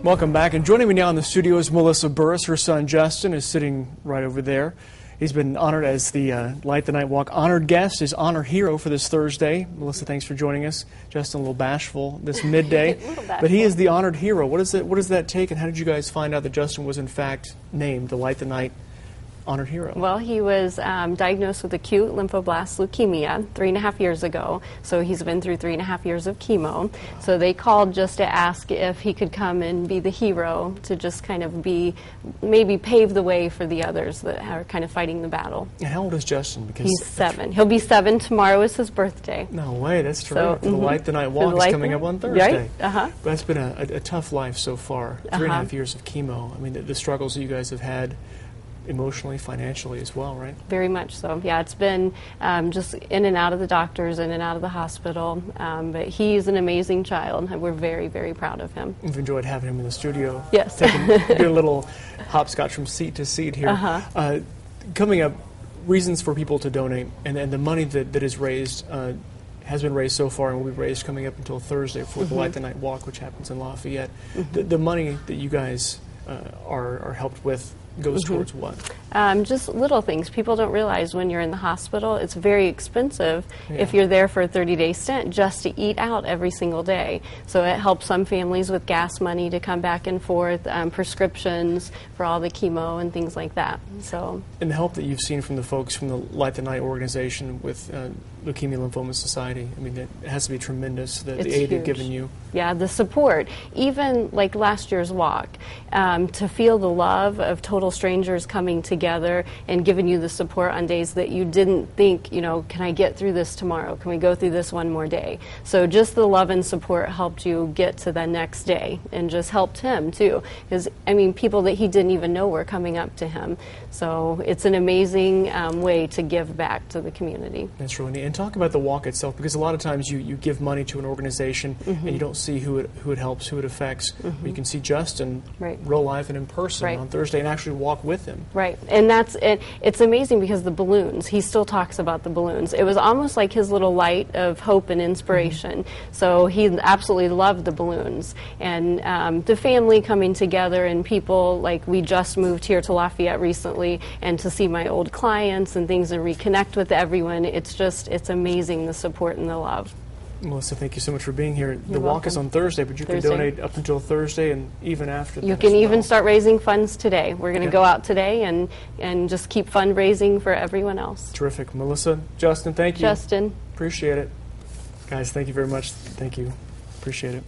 Welcome back, and joining me now in the studio is Melissa Burris. Her son Justin is sitting right over there. He's been honored as the Light the Night Walk honored guest, his honor hero for this Thursday. Melissa, thanks for joining us. Justin, a little bashful this midday, but he is the honored hero. What does that take, and how did you guys find out that Justin was in fact named the Light the Night honored hero? Well, he was diagnosed with acute lymphoblastic leukemia 3.5 years ago, so he's been through 3.5 years of chemo. So they called just to ask if he could come and be the hero to just kind of maybe pave the way for the others that are kind of fighting the battle. And how old is Justin? Because he's 7. He'll be 7 tomorrow. Is his birthday. No way, that's terrific. So, the Light the Night Walk is coming up on Thursday. Right? That's been a tough life so far. 3.5 years of chemo. I mean, the struggles that you guys have had emotionally, financially as well, right? Very much so. Yeah, it's been just in and out of the doctors, in and out of the hospital. But he's an amazing child, and we're very, very proud of him. We've enjoyed having him in the studio. Yes. Doing a little hopscotch from seat to seat here. Coming up, reasons for people to donate, and the money that is raised has been raised so far and will be raised coming up until Thursday for the Light the Night Walk, which happens in Lafayette. The money that you guys are helped with goes towards what? Just little things. People don't realize when you're in the hospital, it's very expensive if you're there for a 30-day stint just to eat out every single day. So it helps some families with gas money to come back and forth, prescriptions for all the chemo and things like that. So. And the help that you've seen from the folks from the Light the Night organization with Leukemia Lymphoma Society, I mean, it has to be tremendous, the aid they've given you. Yeah, the support. Even like last year's walk, to feel the love of total strangers coming together and giving you the support on days that you didn't think, you know, can I get through this tomorrow? Can we go through this one more day? So just the love and support helped you get to the next day, and just helped him too. Because, I mean, people that he didn't even know were coming up to him. So it's an amazing way to give back to the community. That's really neat. And talk about the walk itself, because a lot of times you give money to an organization and you don't see who it helps, who it affects. You can see Justin real live and in person on Thursday and actually walk with him. Right, and that's it. It's amazing because the balloons, he still talks about the balloons. It was almost like his little light of hope and inspiration. So he absolutely loved the balloons. And the family coming together, and people, like we just moved here to Lafayette recently, and to see my old clients and things and reconnect with everyone, it's amazing, the support and the love. Melissa, thank you so much for being here. The walk welcome. is on Thursday, but you can donate up until Thursday and even after that. You can even start raising funds today. We're going to go out today and just keep fundraising for everyone else. Terrific. Melissa, Justin, thank you. Justin. Appreciate it. Guys, thank you very much. Thank you. Appreciate it.